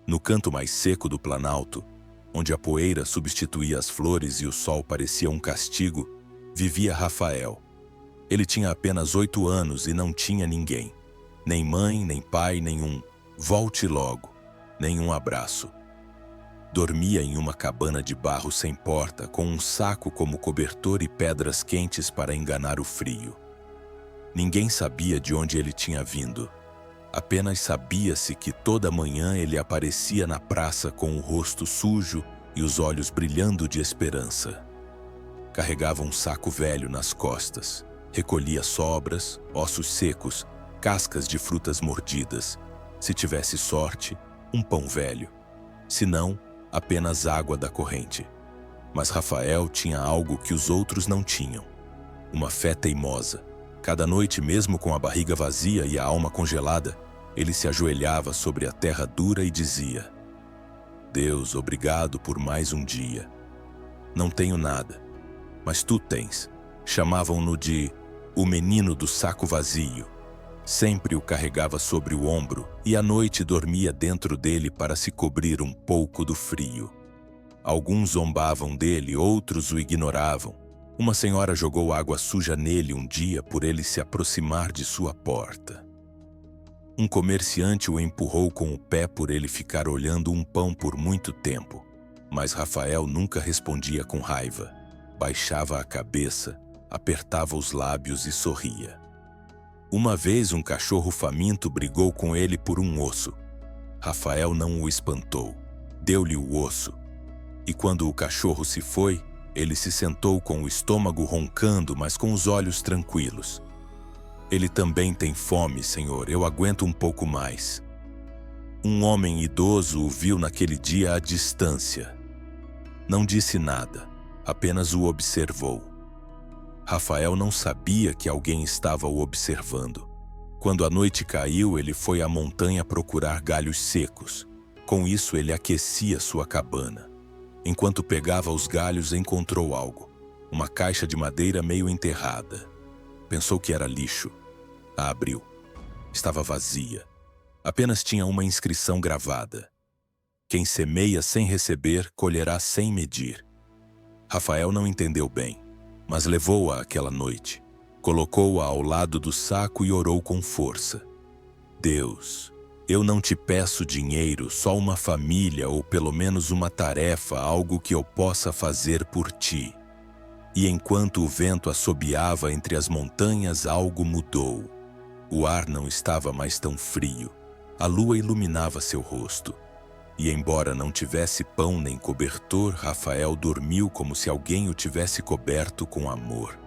No canto mais seco do planalto, onde a poeira substituía as flores e o sol parecia um castigo, vivia Rafael. Ele tinha apenas 8 anos e não tinha ninguém. Nem mãe, nem pai, nenhum "volte logo", nenhum abraço. Dormia em uma cabana de barro sem porta, com um saco como cobertor e pedras quentes para enganar o frio. Ninguém sabia de onde ele tinha vindo. Apenas sabia-se que toda manhã ele aparecia na praça com o rosto sujo e os olhos brilhando de esperança. Carregava um saco velho nas costas, recolhia sobras, ossos secos, cascas de frutas mordidas. Se tivesse sorte, um pão velho. Se não, apenas água da corrente. Mas Rafael tinha algo que os outros não tinham: uma fé teimosa. Cada noite, mesmo com a barriga vazia e a alma congelada, ele se ajoelhava sobre a terra dura e dizia: Deus, obrigado por mais um dia. Não tenho nada, mas tu tens. Chamavam-no de o menino do saco vazio. Sempre o carregava sobre o ombro e à noite dormia dentro dele para se cobrir um pouco do frio. Alguns zombavam dele, outros o ignoravam. Uma senhora jogou água suja nele um dia por ele se aproximar de sua porta. Um comerciante o empurrou com o pé por ele ficar olhando um pão por muito tempo. Mas Rafael nunca respondia com raiva. Baixava a cabeça, apertava os lábios e sorria. Uma vez um cachorro faminto brigou com ele por um osso. Rafael não o espantou. Deu-lhe o osso. E quando o cachorro se foi, ele se sentou com o estômago roncando, mas com os olhos tranquilos. Ele também tem fome, senhor, eu aguento um pouco mais. Um homem idoso o viu naquele dia à distância. Não disse nada, apenas o observou. Rafael não sabia que alguém estava o observando. Quando a noite caiu, ele foi à montanha procurar galhos secos. Com isso, ele aquecia sua cabana. Enquanto pegava os galhos, encontrou algo. Uma caixa de madeira meio enterrada. Pensou que era lixo. A abriu. Estava vazia. Apenas tinha uma inscrição gravada: quem semeia sem receber, colherá sem medir. Rafael não entendeu bem, mas levou-a aquela noite. Colocou-a ao lado do saco e orou com força. Deus, eu não te peço dinheiro, só uma família ou pelo menos uma tarefa, algo que eu possa fazer por ti. E enquanto o vento assobiava entre as montanhas, algo mudou. O ar não estava mais tão frio. A lua iluminava seu rosto. E embora não tivesse pão nem cobertor, Rafael dormiu como se alguém o tivesse coberto com amor.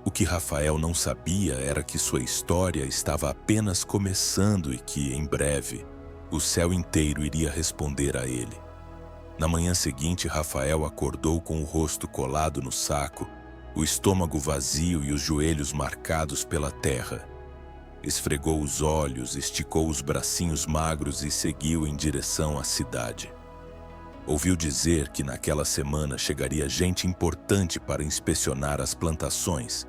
O que Rafael não sabia era que sua história estava apenas começando e que, em breve, o céu inteiro iria responder a ele. Na manhã seguinte, Rafael acordou com o rosto colado no saco, o estômago vazio e os joelhos marcados pela terra. Esfregou os olhos, esticou os bracinhos magros e seguiu em direção à cidade. Ouviu dizer que naquela semana chegaria gente importante para inspecionar as plantações.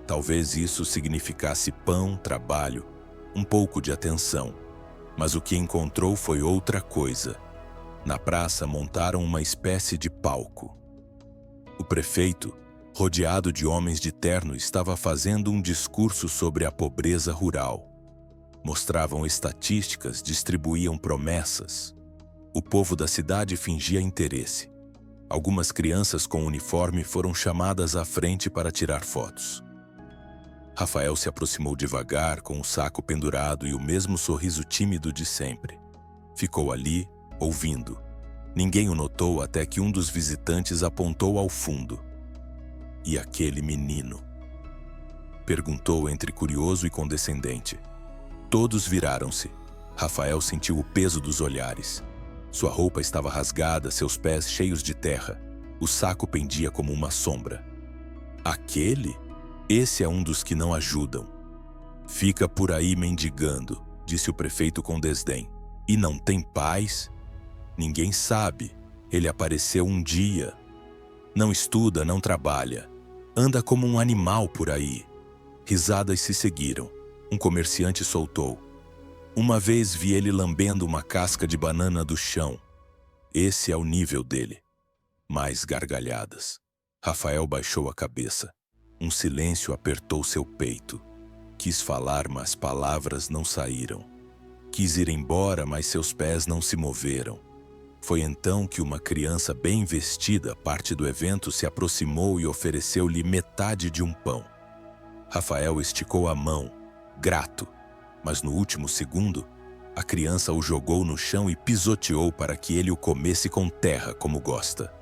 Talvez isso significasse pão, trabalho, um pouco de atenção. Mas o que encontrou foi outra coisa. Na praça montaram uma espécie de palco. O prefeito, rodeado de homens de terno, estava fazendo um discurso sobre a pobreza rural. Mostravam estatísticas, distribuíam promessas. O povo da cidade fingia interesse. Algumas crianças com uniforme foram chamadas à frente para tirar fotos. Rafael se aproximou devagar, com o saco pendurado e o mesmo sorriso tímido de sempre. Ficou ali, ouvindo. Ninguém o notou até que um dos visitantes apontou ao fundo. "E aquele menino?" perguntou entre curioso e condescendente. Todos viraram-se. Rafael sentiu o peso dos olhares. Sua roupa estava rasgada, seus pés cheios de terra. O saco pendia como uma sombra. "Aquele? Esse é um dos que não ajudam. Fica por aí mendigando", disse o prefeito com desdém. "E não tem paz? Ninguém sabe. Ele apareceu um dia. Não estuda, não trabalha. Anda como um animal por aí." Risadas se seguiram. Um comerciante soltou: Uma vez vi ele lambendo uma casca de banana do chão. Esse é o nível dele. Mais gargalhadas. Rafael baixou a cabeça. Um silêncio apertou seu peito. Quis falar, mas palavras não saíram. Quis ir embora, mas seus pés não se moveram. Foi então que uma criança bem vestida, parte do evento, se aproximou e ofereceu-lhe metade de um pão. Rafael esticou a mão, grato, mas no último segundo, a criança o jogou no chão e pisoteou para que ele o comesse com terra como gosta.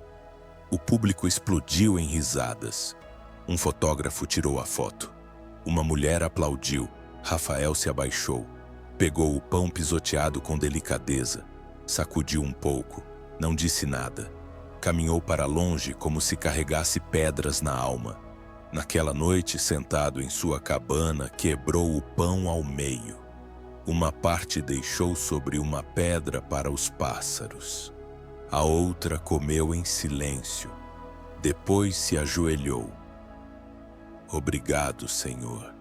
O público explodiu em risadas. Um fotógrafo tirou a foto. Uma mulher aplaudiu. Rafael se abaixou. Pegou o pão pisoteado com delicadeza. Sacudiu um pouco. Não disse nada. Caminhou para longe como se carregasse pedras na alma. Naquela noite, sentado em sua cabana, quebrou o pão ao meio. Uma parte deixou sobre uma pedra para os pássaros. A outra comeu em silêncio. Depois se ajoelhou. Obrigado, Senhor.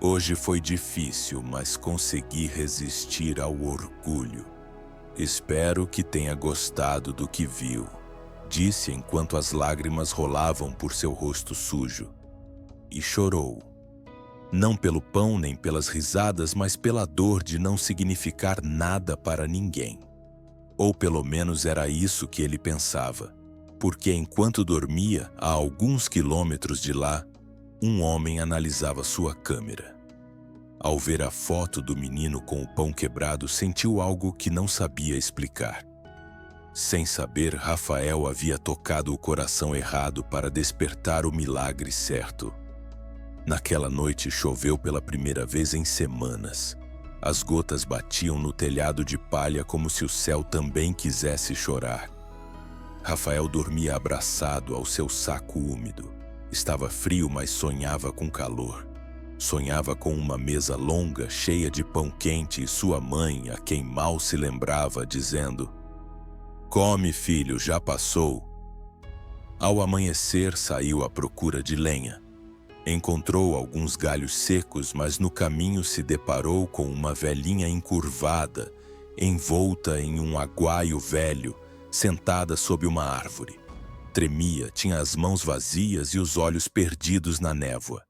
Hoje foi difícil, mas consegui resistir ao orgulho. Espero que tenha gostado do que viu, disse enquanto as lágrimas rolavam por seu rosto sujo. E chorou. Não pelo pão nem pelas risadas, mas pela dor de não significar nada para ninguém. Ou pelo menos era isso que ele pensava, porque enquanto dormia, a alguns quilômetros de lá, um homem analisava sua câmera. Ao ver a foto do menino com o pão quebrado, sentiu algo que não sabia explicar. Sem saber, Rafael havia tocado o coração errado para despertar o milagre certo. Naquela noite choveu pela primeira vez em semanas. As gotas batiam no telhado de palha como se o céu também quisesse chorar. Rafael dormia abraçado ao seu saco úmido. Estava frio, mas sonhava com calor. Sonhava com uma mesa longa, cheia de pão quente e sua mãe, a quem mal se lembrava, dizendo: "Come, filho, já passou." Ao amanhecer, saiu à procura de lenha. Encontrou alguns galhos secos, mas no caminho se deparou com uma velhinha encurvada, envolta em um aguaio velho, sentada sob uma árvore. Tremia, tinha as mãos vazias e os olhos perdidos na névoa.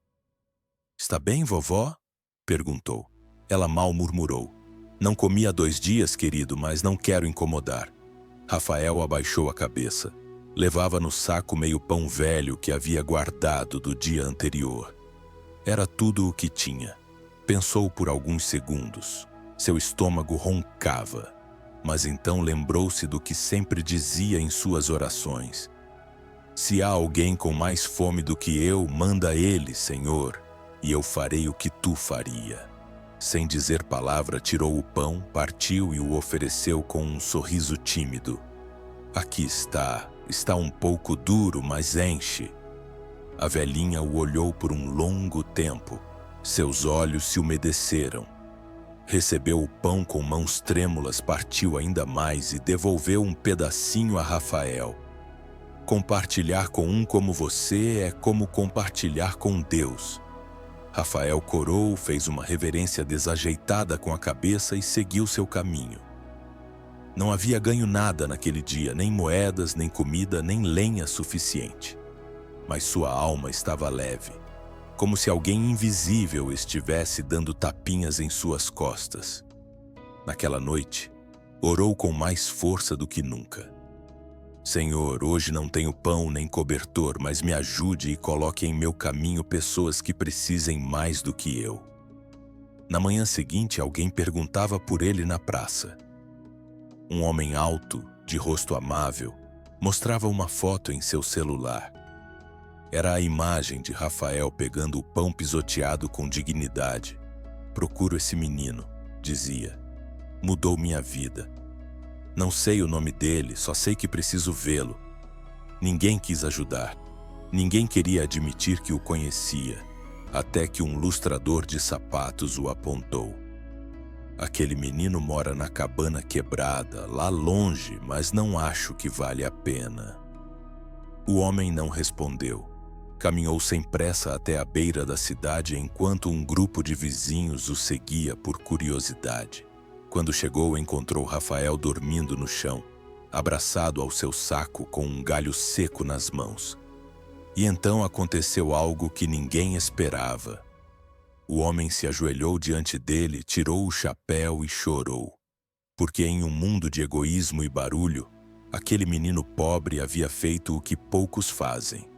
"Está bem, vovó?" perguntou. Ela mal murmurou. "Não comi há 2 dias, querido, mas não quero incomodar." Rafael abaixou a cabeça. Levava no saco meio pão velho que havia guardado do dia anterior. Era tudo o que tinha. Pensou por alguns segundos. Seu estômago roncava. Mas então lembrou-se do que sempre dizia em suas orações: "Se há alguém com mais fome do que eu, manda ele, Senhor, e eu farei o que tu faria." Sem dizer palavra, tirou o pão, partiu e o ofereceu com um sorriso tímido. "Aqui está. Está um pouco duro, mas enche." A velhinha o olhou por um longo tempo. Seus olhos se umedeceram. Recebeu o pão com mãos trêmulas, partiu ainda mais e devolveu um pedacinho a Rafael. "Compartilhar com um como você é como compartilhar com Deus." Rafael corou, fez uma reverência desajeitada com a cabeça e seguiu seu caminho. Não havia ganho nada naquele dia, nem moedas, nem comida, nem lenha suficiente. Mas sua alma estava leve, como se alguém invisível estivesse dando tapinhas em suas costas. Naquela noite, orou com mais força do que nunca. "Senhor, hoje não tenho pão nem cobertor, mas me ajude e coloque em meu caminho pessoas que precisem mais do que eu." Na manhã seguinte, alguém perguntava por ele na praça. Um homem alto, de rosto amável, mostrava uma foto em seu celular. Era a imagem de Rafael pegando o pão pisoteado com dignidade. "Procuro esse menino", dizia. "Mudou minha vida. Não sei o nome dele, só sei que preciso vê-lo." Ninguém quis ajudar. Ninguém queria admitir que o conhecia, até que um lustrador de sapatos o apontou. "Aquele menino mora na cabana quebrada, lá longe, mas não acho que vale a pena." O homem não respondeu. Caminhou sem pressa até a beira da cidade enquanto um grupo de vizinhos o seguia por curiosidade. Quando chegou, encontrou Rafael dormindo no chão, abraçado ao seu saco com um galho seco nas mãos. E então aconteceu algo que ninguém esperava. O homem se ajoelhou diante dele, tirou o chapéu e chorou. Porque em um mundo de egoísmo e barulho, aquele menino pobre havia feito o que poucos fazem: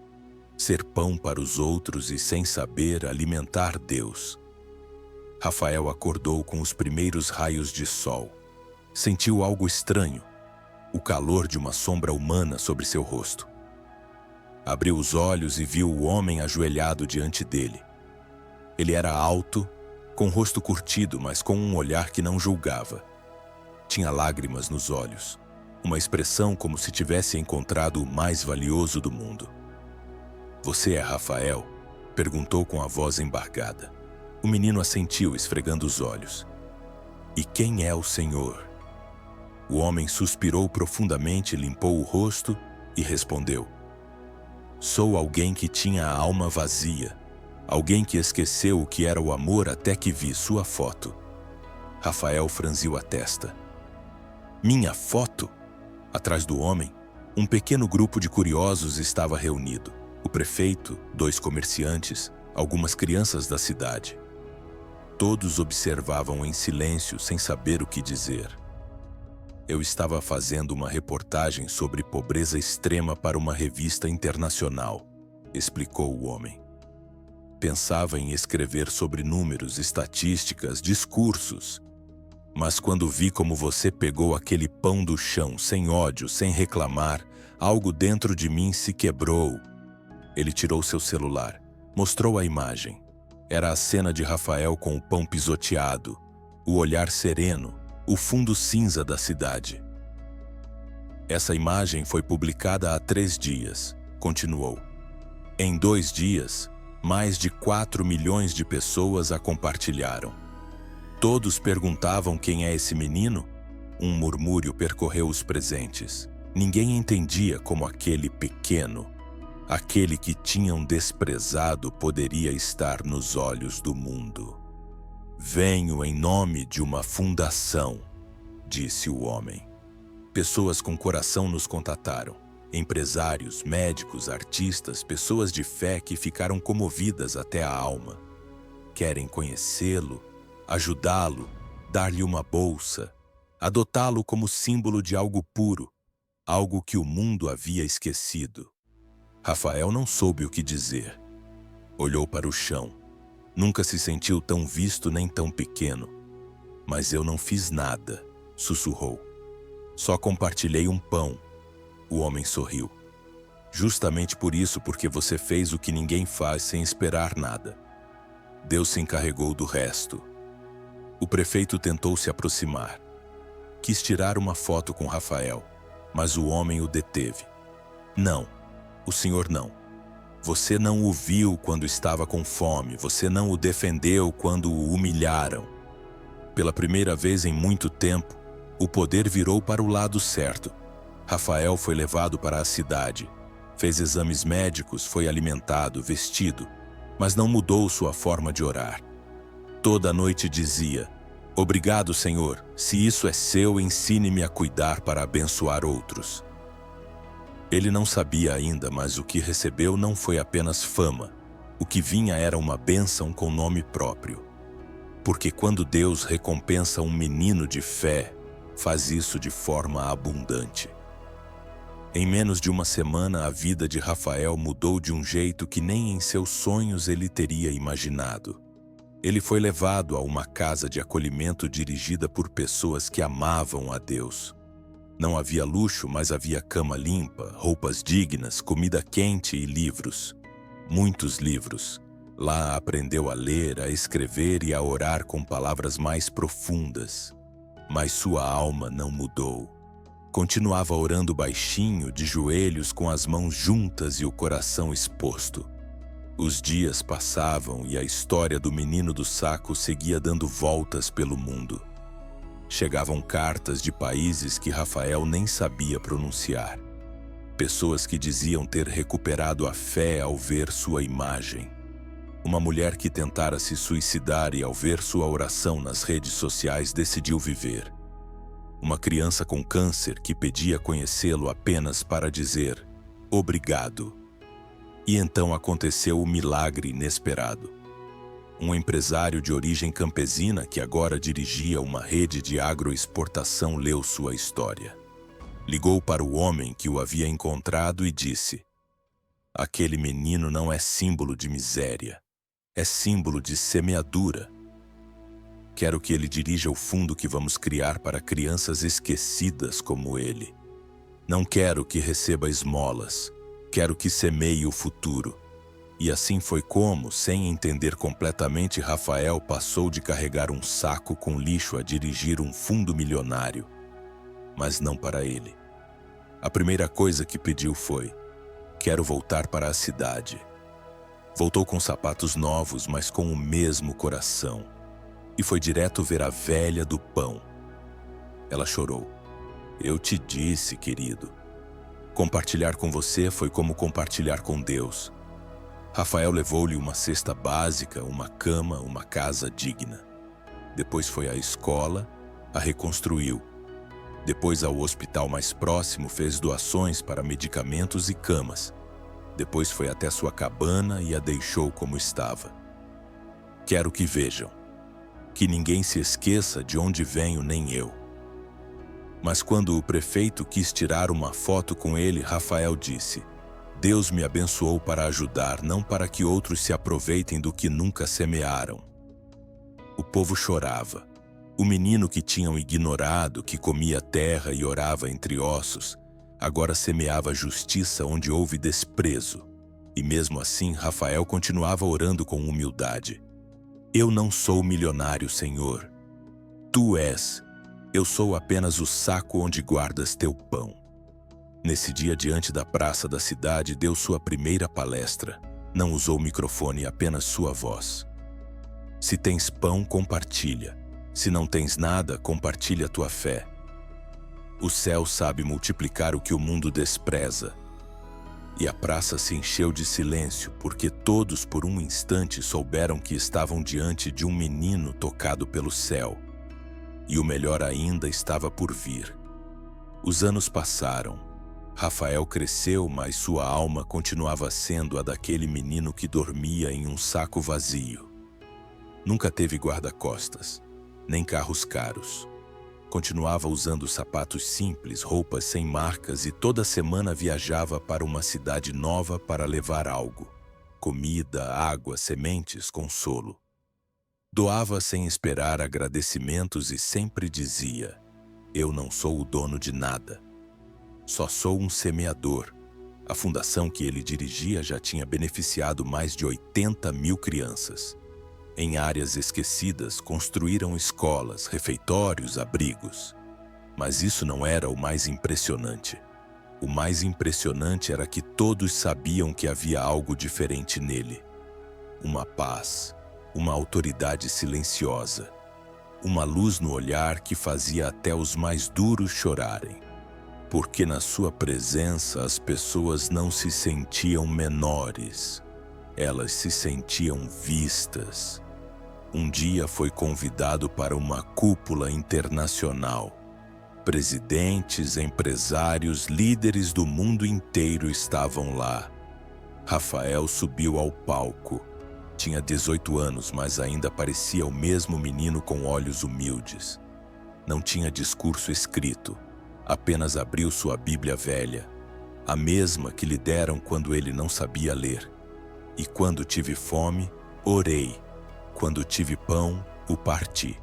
ser pão para os outros e, sem saber, alimentar Deus. Rafael acordou com os primeiros raios de sol. Sentiu algo estranho, o calor de uma sombra humana sobre seu rosto. Abriu os olhos e viu o homem ajoelhado diante dele. Ele era alto, com o rosto curtido, mas com um olhar que não julgava. Tinha lágrimas nos olhos, uma expressão como se tivesse encontrado o mais valioso do mundo. "Você é Rafael?", perguntou com a voz embargada. O menino assentiu, esfregando os olhos. "E quem é o Senhor?" O homem suspirou profundamente, limpou o rosto e respondeu: "Sou alguém que tinha a alma vazia, alguém que esqueceu o que era o amor até que vi sua foto." Rafael franziu a testa. "Minha foto?" Atrás do homem, um pequeno grupo de curiosos estava reunido. O prefeito, 2 comerciantes, algumas crianças da cidade. Todos observavam em silêncio, sem saber o que dizer. "Eu estava fazendo uma reportagem sobre pobreza extrema para uma revista internacional", explicou o homem. "Pensava em escrever sobre números, estatísticas, discursos. Mas quando vi como você pegou aquele pão do chão, sem ódio, sem reclamar, algo dentro de mim se quebrou." Ele tirou seu celular, mostrou a imagem. Era a cena de Rafael com o pão pisoteado, o olhar sereno, o fundo cinza da cidade. "Essa imagem foi publicada há 3 dias, continuou. "Em 2 dias, mais de 4 milhões de pessoas a compartilharam. Todos perguntavam quem é esse menino?" Um murmúrio percorreu os presentes. Ninguém entendia como aquele pequeno, aquele que tinham desprezado, poderia estar nos olhos do mundo. "Venho em nome de uma fundação", disse o homem. "Pessoas com coração nos contataram. Empresários, médicos, artistas, pessoas de fé que ficaram comovidas até a alma. Querem conhecê-lo, ajudá-lo, dar-lhe uma bolsa, adotá-lo como símbolo de algo puro, algo que o mundo havia esquecido." Rafael não soube o que dizer. Olhou para o chão. Nunca se sentiu tão visto nem tão pequeno. "Mas eu não fiz nada", sussurrou. "Só compartilhei um pão." O homem sorriu. "Justamente por isso, porque você fez o que ninguém faz sem esperar nada. Deus se encarregou do resto." O prefeito tentou se aproximar. Quis tirar uma foto com Rafael, mas o homem o deteve. "Não, o senhor não. Você não o viu quando estava com fome, você não o defendeu quando o humilharam. Pela primeira vez em muito tempo, o poder virou para o lado certo. Rafael foi levado para a cidade, fez exames médicos, foi alimentado, vestido, mas não mudou sua forma de orar. Toda noite dizia: "Obrigado, Senhor, se isso é seu, ensine-me a cuidar para abençoar outros." Ele não sabia ainda, mas o que recebeu não foi apenas fama. O que vinha era uma bênção com nome próprio. Porque quando Deus recompensa um menino de fé, faz isso de forma abundante. Em menos de uma semana, a vida de Rafael mudou de um jeito que nem em seus sonhos ele teria imaginado. Ele foi levado a uma casa de acolhimento dirigida por pessoas que amavam a Deus. Não havia luxo, mas havia cama limpa, roupas dignas, comida quente e livros. Muitos livros. Lá aprendeu a ler, a escrever e a orar com palavras mais profundas. Mas sua alma não mudou. Continuava orando baixinho, de joelhos, com as mãos juntas e o coração exposto. Os dias passavam e a história do menino do saco seguia dando voltas pelo mundo. Chegavam cartas de países que Rafael nem sabia pronunciar. Pessoas que diziam ter recuperado a fé ao ver sua imagem. Uma mulher que tentara se suicidar e, ao ver sua oração nas redes sociais, decidiu viver. Uma criança com câncer que pedia conhecê-lo apenas para dizer obrigado. E então aconteceu o milagre inesperado. Um empresário de origem campesina que agora dirigia uma rede de agroexportação leu sua história. Ligou para o homem que o havia encontrado e disse: aquele menino não é símbolo de miséria, é símbolo de semeadura. Quero que ele dirija o fundo que vamos criar para crianças esquecidas como ele. Não quero que receba esmolas, quero que semeie o futuro. E assim foi como, sem entender completamente, Rafael passou de carregar um saco com lixo a dirigir um fundo milionário. Mas não para ele. A primeira coisa que pediu foi: quero voltar para a cidade. Voltou com sapatos novos, mas com o mesmo coração. E foi direto ver a velha do pão. Ela chorou. Eu te disse, querido. Compartilhar com você foi como compartilhar com Deus. Rafael levou-lhe uma cesta básica, uma cama, uma casa digna. Depois foi à escola, a reconstruiu. Depois ao hospital mais próximo, fez doações para medicamentos e camas. Depois foi até sua cabana e a deixou como estava. Quero que vejam. Que ninguém se esqueça de onde venho, nem eu. Mas quando o prefeito quis tirar uma foto com ele, Rafael disse: Deus me abençoou para ajudar, não para que outros se aproveitem do que nunca semearam. O povo chorava. O menino que tinham ignorado, que comia terra e orava entre ossos, agora semeava justiça onde houve desprezo. E mesmo assim, Rafael continuava orando com humildade. Eu não sou milionário, Senhor. Tu és. Eu sou apenas o saco onde guardas teu pão. Nesse dia, diante da praça da cidade, deu sua primeira palestra. Não usou microfone, apenas sua voz. Se tens pão, compartilha. Se não tens nada, compartilha tua fé. O céu sabe multiplicar o que o mundo despreza. E a praça se encheu de silêncio, porque todos por um instante souberam que estavam diante de um menino tocado pelo céu. E o melhor ainda estava por vir. Os anos passaram. Rafael cresceu, mas sua alma continuava sendo a daquele menino que dormia em um saco vazio. Nunca teve guarda-costas, nem carros caros. Continuava usando sapatos simples, roupas sem marcas e toda semana viajava para uma cidade nova para levar algo: comida, água, sementes, consolo. Doava sem esperar agradecimentos e sempre dizia: eu não sou o dono de nada. Só sou um semeador. A fundação que ele dirigia já tinha beneficiado mais de 80 mil crianças. Em áreas esquecidas, construíram escolas, refeitórios, abrigos. Mas isso não era o mais impressionante. O mais impressionante era que todos sabiam que havia algo diferente nele. Uma paz, uma autoridade silenciosa, uma luz no olhar que fazia até os mais duros chorarem. Porque na sua presença as pessoas não se sentiam menores, elas se sentiam vistas. Um dia foi convidado para uma cúpula internacional. Presidentes, empresários, líderes do mundo inteiro estavam lá. Rafael subiu ao palco. Tinha 18 anos, mas ainda parecia o mesmo menino com olhos humildes. Não tinha discurso escrito, apenas abriu sua Bíblia velha, a mesma que lhe deram quando ele não sabia ler. E quando tive fome, orei. Quando tive pão, o parti.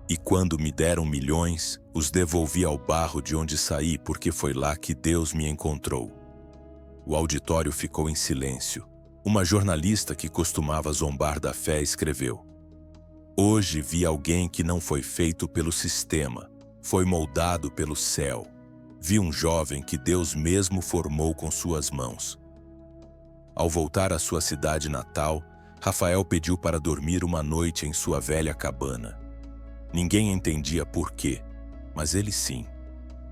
E quando me deram milhões, os devolvi ao barro de onde saí, porque foi lá que Deus me encontrou. O auditório ficou em silêncio. Uma jornalista que costumava zombar da fé escreveu: hoje vi alguém que não foi feito pelo sistema, foi moldado pelo céu. Vi um jovem que Deus mesmo formou com suas mãos. Ao voltar à sua cidade natal, Rafael pediu para dormir uma noite em sua velha cabana. Ninguém entendia por quê, mas ele sim.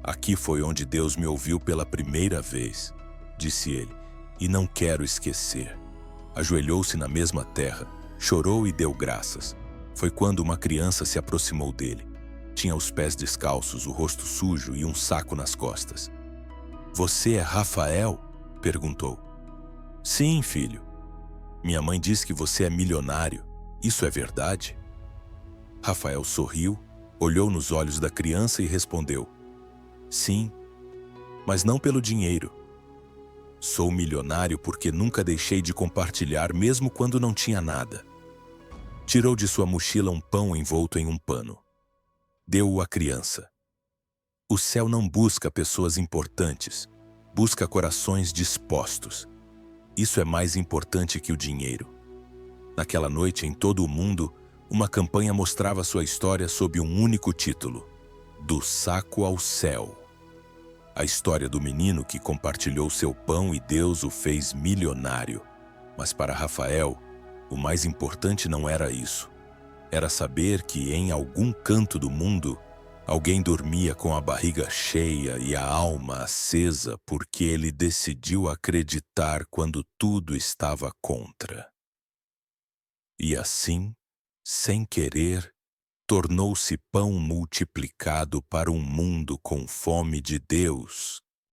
Aqui foi onde Deus me ouviu pela primeira vez, disse ele, e não quero esquecer. Ajoelhou-se na mesma terra, chorou e deu graças. Foi quando uma criança se aproximou dele. Tinha os pés descalços, o rosto sujo e um saco nas costas. Você é Rafael? Perguntou. Sim, filho. Minha mãe diz que você é milionário. Isso é verdade? Rafael sorriu, olhou nos olhos da criança e respondeu: Sim, mas não pelo dinheiro. Sou milionário porque nunca deixei de compartilhar mesmo quando não tinha nada. Tirou de sua mochila um pão envolto em um pano. Deu-o à criança. O céu não busca pessoas importantes, busca corações dispostos. Isso é mais importante que o dinheiro. Naquela noite, em todo o mundo, uma campanha mostrava sua história sob um único título: Do saco ao céu. A história do menino que compartilhou seu pão e Deus o fez milionário. Mas para Rafael, o mais importante não era isso. Era saber que em algum canto do mundo, alguém dormia com a barriga cheia e a alma acesa porque ele decidiu acreditar quando tudo estava contra. E assim, sem querer, tornou-se pão multiplicado para um mundo com fome de Deus